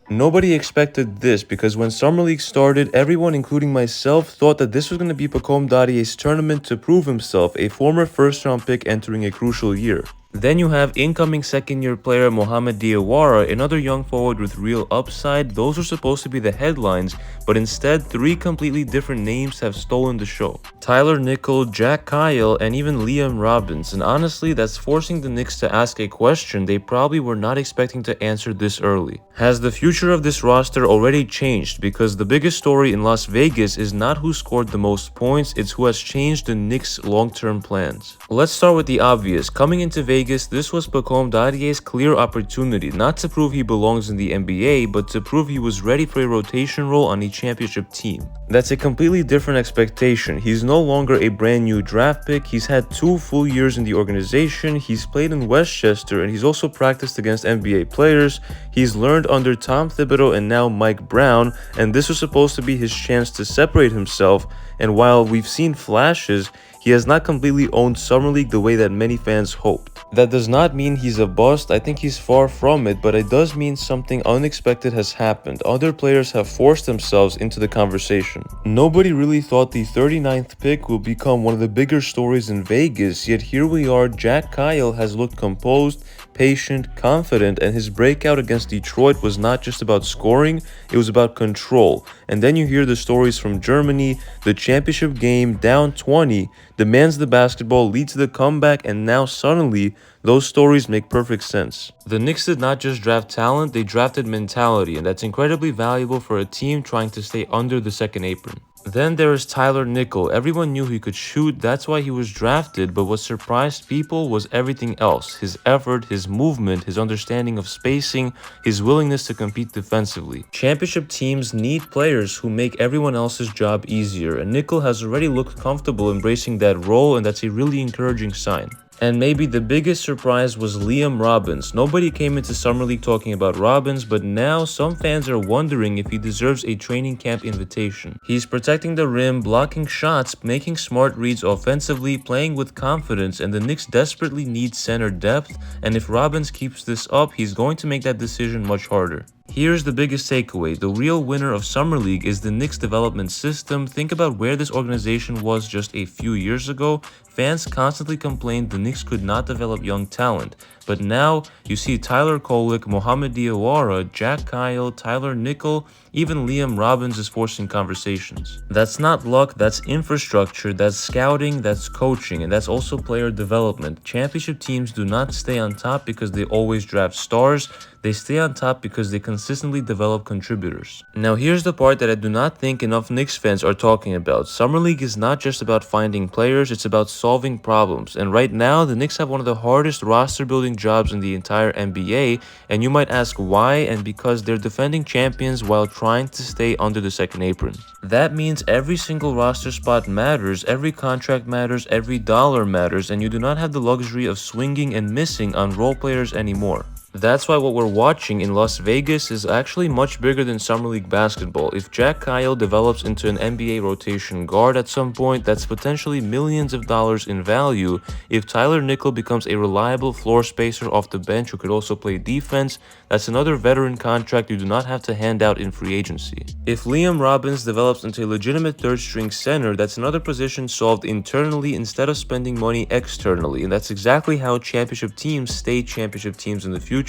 Nobody expected this because when Summer League started, everyone, including myself, thought that this was going to be Pacôme Dadiet's tournament to prove himself, a former first-round pick entering a crucial year. Then you have incoming second-year player Mohamed Diawara, another young forward with real upside. Those were supposed to be the headlines, but instead, three completely different names have stolen the show. Tyler Nickel, Jack Kayil, and even Liam Robbins. And honestly, that's forcing the Knicks to ask a question they probably were not expecting to answer this early. Has the future of this roster already changed? Because the biggest story in Las Vegas is not who scored the most points, it's who has changed the Knicks' long-term plans. Let's start with the obvious. Coming into Vegas, this was Pacôme Dadiet's clear opportunity, not to prove he belongs in the NBA, but to prove he was ready for a rotation role on a championship team. That's a completely different expectation. He's no longer a brand new draft pick, he's had 2 full years in the organization, he's played in Westchester, and he's also practiced against NBA players. He's learned under Tom Thibodeau and now Mike Brown, and this was supposed to be his chance to separate himself, and while we've seen flashes, he has not completely owned Summer League the way that many fans hoped. That does not mean he's a bust, I think he's far from it, but it does mean something unexpected has happened. Other players have forced themselves into the conversation. Nobody really thought the 39th pick will become one of the bigger stories in Vegas, yet here we are. Jack Kayil has looked composed, patient, confident, and his breakout against Detroit was not just about scoring, it was about control. And then you hear the stories from Germany, the championship game, down 20, demands the basketball, leads to the comeback, and now suddenly, those stories make perfect sense. The Knicks did not just draft talent, they drafted mentality, and that's incredibly valuable for a team trying to stay under the second apron. Then there is Tyler Nickel. Everyone knew he could shoot, that's why he was drafted, but what surprised people was everything else. His effort, his movement, his understanding of spacing, his willingness to compete defensively. Championship teams need players who make everyone else's job easier, and Nickel has already looked comfortable embracing that role, and that's a really encouraging sign. And maybe the biggest surprise was Liam Robbins. Nobody came into Summer League talking about Robbins, but now some fans are wondering if he deserves a training camp invitation. He's protecting the rim, blocking shots, making smart reads offensively, playing with confidence, and the Knicks desperately need center depth, and if Robbins keeps this up, he's going to make that decision much harder. Here's the biggest takeaway. The real winner of Summer League is the Knicks development system. Think about where this organization was just a few years ago. Fans constantly complained the Knicks could not develop young talent. But now, you see Tyler Kolek, Mohamed Diawara, Jack Kayil, Tyler Nickel, even Liam Robbins is forcing conversations. That's not luck, that's infrastructure, that's scouting, that's coaching, and that's also player development. Championship teams do not stay on top because they always draft stars. They stay on top because they consistently develop contributors. Now here's the part that I do not think enough Knicks fans are talking about. Summer League is not just about finding players, it's about solving problems. And right now, the Knicks have one of the hardest roster building jobs in the entire NBA. And you might ask why, and because they're defending champions while trying to stay under the second apron. That means every single roster spot matters, every contract matters, every dollar matters, and you do not have the luxury of swinging and missing on role players anymore. That's why what we're watching in Las Vegas is actually much bigger than Summer League basketball. If Jack Kayil develops into an NBA rotation guard at some point, that's potentially millions of dollars in value. If Tyler Nickel becomes a reliable floor spacer off the bench who could also play defense, that's another veteran contract you do not have to hand out in free agency. If Liam Robbins develops into a legitimate third-string center, that's another position solved internally instead of spending money externally, and that's exactly how championship teams stay championship teams in the future.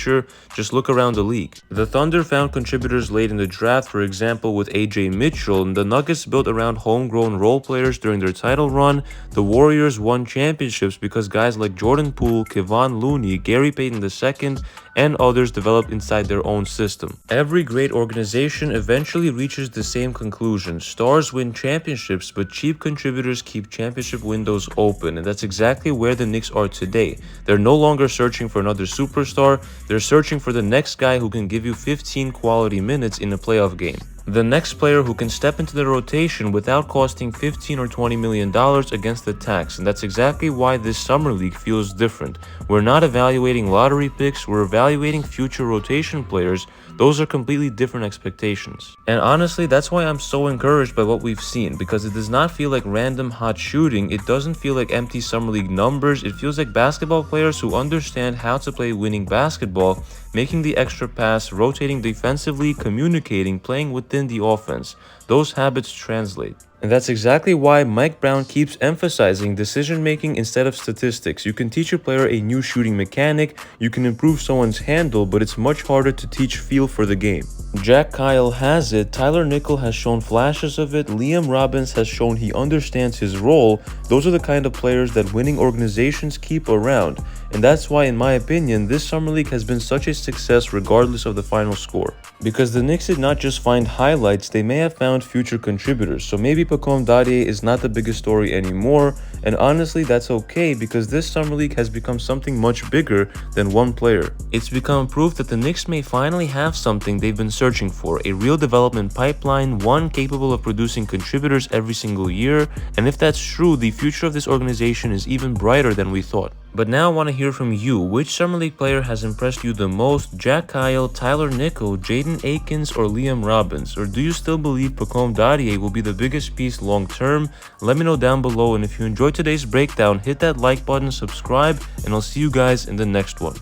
Just look around the league. The Thunder found contributors late in the draft, for example with AJ Mitchell, and the Nuggets built around homegrown role players during their title run. The Warriors won championships because guys like Jordan Poole, Kevon Looney, Gary Payton II, and others developed inside their own system. Every great organization eventually reaches the same conclusion. Stars win championships, but cheap contributors keep championship windows open, and that's exactly where the Knicks are today. They're no longer searching for another superstar, they're searching for the next guy who can give you 15 quality minutes in a playoff game. The next player who can step into the rotation without costing $15 or $20 million against the tax, and that's exactly why this Summer League feels different. We're not evaluating lottery picks, we're evaluating future rotation players Those are completely different expectations. And honestly, that's why I'm so encouraged by what we've seen, because it does not feel like random hot shooting, it doesn't feel like empty summer league numbers, it feels like basketball players who understand how to play winning basketball, making the extra pass, rotating defensively, communicating, playing within the offense. Those habits translate. And that's exactly why Mike Brown keeps emphasizing decision-making instead of statistics. You can teach a player a new shooting mechanic, you can improve someone's handle, but it's much harder to teach feel for the game. Jack Kayil has it, Tyler Nickel has shown flashes of it, Liam Robbins has shown he understands his role. Those are the kind of players that winning organizations keep around. And that's why, in my opinion, this summer league has been such a success regardless of the final score. Because the Knicks did not just find highlights, they may have found future contributors. So maybe Pacôme Dadiet is not the biggest story anymore, and honestly that's okay because this summer league has become something much bigger than one player. It's become proof that the Knicks may finally have something they've been searching for, a real development pipeline, one capable of producing contributors every single year, and if that's true, the future of this organization is even brighter than we thought. But now I want to hear from you. Which Summer League player has impressed you the most? Jack Kayil, Tyler Nickel, Jaden Akins, or Liam Robbins? Or do you still believe Pacôme Dadiet will be the biggest piece long term? Let me know down below, and if you enjoyed today's breakdown, hit that like button, subscribe, and I'll see you guys in the next one.